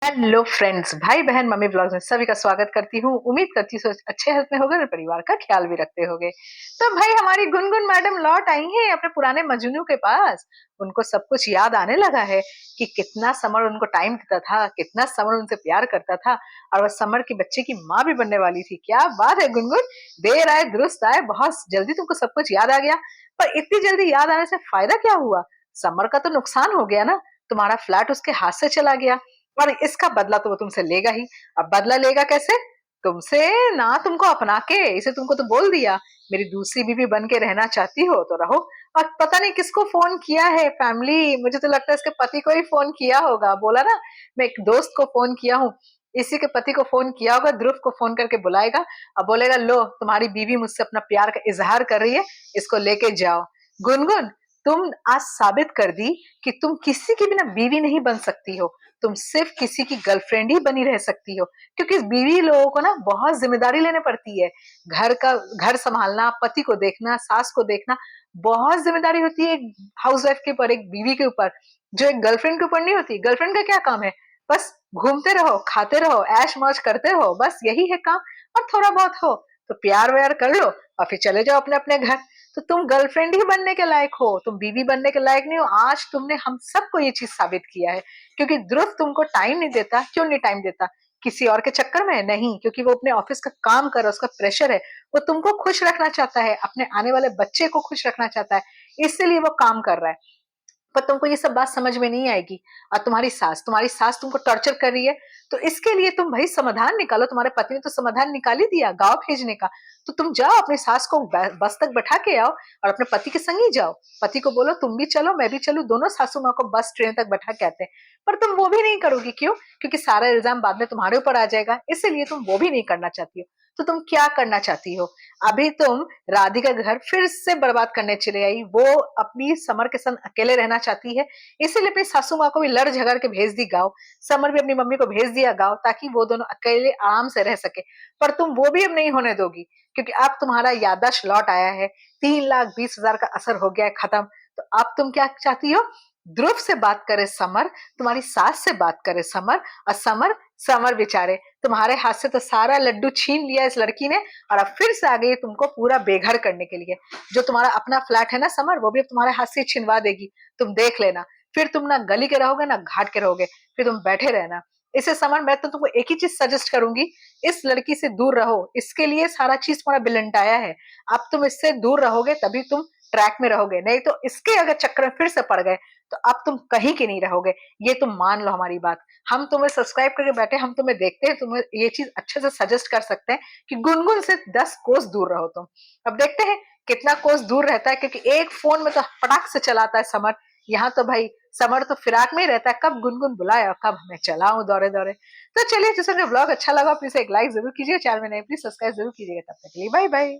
Hello friends, भाई बहन mummy blogs में सभी का स्वागत करती हूँ। उम्मीद करती हूँ अच्छे हेल्थ में होगे और परिवार का ख्याल भी रखते होगे। तो भाई हमारी गुनगुन मैडम लौट आई हैं अपने पुराने मजनू के पास। उनको सब कुछ याद आने लगा है कि कितना समर उनको टाइम देता था, कितना समर उनसे प्यार करता था और वह समर की बच्चे की माँ भी बनने वाली थी। क्या बात है गुनगुन, देर आए दुरुस्त आए, बहुत जल्दी तुमको सब कुछ याद आ गया। पर इतनी जल्दी याद आने से फायदा क्या हुआ? समर का तो नुकसान हो गया ना, तुम्हारा फ्लैट उसके हाथ से चला गया और इसका बदला तो वो तुमसे लेगा ही। अब बदला लेगा कैसे? तुमसे ना, तुमको अपना के। इसे तुमको तो बोल दिया मेरी दूसरी बीवी बन के रहना चाहती हो तो रहो। और पता नहीं किसको फोन किया है, फैमिली, मुझे तो लगता है इसके पति को ही फोन किया होगा। बोला ना, मैं एक दोस्त को फोन किया हूँ, इसी के पति को फोन किया होगा। ध्रुव को फोन करके बुलाएगा और बोलेगा लो तुम्हारी बीवी मुझसे अपना प्यार का इजहार कर रही है, इसको लेके जाओ। गुनगुन, तुम आज साबित कर दी कि तुम किसी की बिना बीवी नहीं बन सकती हो, तुम सिर्फ किसी की गर्लफ्रेंड ही बनी रह सकती हो। क्योंकि इस बीवी लोगों को ना बहुत जिम्मेदारी लेने पड़ती है। घर संभालना, पति को देखना, सास को देखना, बहुत जिम्मेदारी होती है एक हाउस वाइफ के ऊपर, एक बीवी के ऊपर, जो एक गर्लफ्रेंड के ऊपर नहीं होती। गर्लफ्रेंड का क्या काम है? बस घूमते रहो, खाते रहो, ऐश मौज करते रहो, बस यही है काम। और थोड़ा बहुत हो तो प्यार व्यार कर लो और फिर चले जाओ अपने अपने घर। तो तुम गर्लफ्रेंड ही बनने के लायक हो, तुम बीवी बनने के लायक नहीं हो। आज तुमने हम सबको ये चीज साबित किया है। क्योंकि ध्रुव तुमको टाइम नहीं देता। क्यों नहीं टाइम देता? किसी और के चक्कर में नहीं, क्योंकि वो अपने ऑफिस का काम कर रहा है, उसका प्रेशर है। वो तुमको खुश रखना चाहता है, अपने आने वाले बच्चे को खुश रखना चाहता है, इसलिए वो काम कर रहा है। पर तुमको ये सब बात समझ में नहीं आएगी। और तुम्हारी सास तुमको टॉर्चर कर रही है। तो इसके लिए तुम भाई समाधान निकालो। तुम्हारे पति ने तो समाधान निकाल ही दिया, गांव भेजने का। तो तुम जाओ अपनी सास को बस तक बैठा के आओ और अपने पति के संग ही जाओ। पति को बोलो तुम भी चलो मैं भी चलू, दोनों सासू माँ को बस ट्रेन तक बैठा के आते हैं। पर तुम वो भी नहीं करोगी, क्यों? क्योंकि सारा इल्जाम बाद में तुम्हारे ऊपर आ जाएगा, इसीलिए तुम वो भी नहीं करना चाहती हो। तो तुम क्या करना चाहती हो? अभी तुम राधिका घर फिर से बर्बाद करने चले आई। वो अपनी समर के संग अकेले रहना चाहती है, इसीलिए अपनी सासू माँ को भी लड़ झगड़ के भेज दी गाँव। समर भी अपनी मम्मी को भेज दिया गाँव, ताकि वो दोनों अकेले आराम से रह सके। पर तुम वो भी अब नहीं होने दोगी, क्योंकि अब तुम्हारा याददाश्त लौट आया है। 3,20,000 का असर हो गया है खत्म। तो अब तुम क्या चाहती हो? ध्रुव से बात करे समर, तुम्हारी सास से बात करे समर। और समर समर बेचारे, तुम्हारे हाथ से तो सारा लड्डू छीन लिया इस लड़की ने, और अब फिर से आ गई तुमको पूरा बेघर करने के लिए। जो तुम्हारा अपना फ्लैट है ना समर, वो भी अब तुम्हारे हाथ से छिनवा देगी। तुम देख लेना। फिर तुम ना गली के रहोगे ना घाट के रहोगे, फिर तुम बैठे रहना। इसे समर, मैं तो तुमको एक ही चीज सजेस्ट करूंगी, इस लड़की से दूर रहो। इसके लिए सारा चीज तुम्हारा बिलंटाया है। अब तुम इससे दूर रहोगे तभी तुम ट्रैक में रहोगे, नहीं तो इसके अगर चक्कर में फिर से पड़ गए तो अब तुम कहीं के नहीं रहोगे। ये तुम मान लो हमारी बात। हम तुम्हें सब्सक्राइब करके बैठे, हम तुम्हें देखते हैं, तुम्हें ये चीज अच्छे से सजेस्ट कर सकते हैं कि गुनगुन से 10 कोस दूर रहो तुम। अब देखते हैं कितना कोस दूर रहता है, क्योंकि एक फोन में तो फटाक से चलाता है समर। यहाँ तो भाई समर तो फिराक में ही रहता है, कब गुनगुन बुलाए और कब मैं चलाऊं दौरे दौरे। तो चलिए, जिसको ब्लॉग अच्छा लगा प्लीज एक लाइक जरूर कीजिए, चैनल में नए प्लीज सब्सक्राइब जरूर कीजिएगा। तब तक के लिए बाय बाय।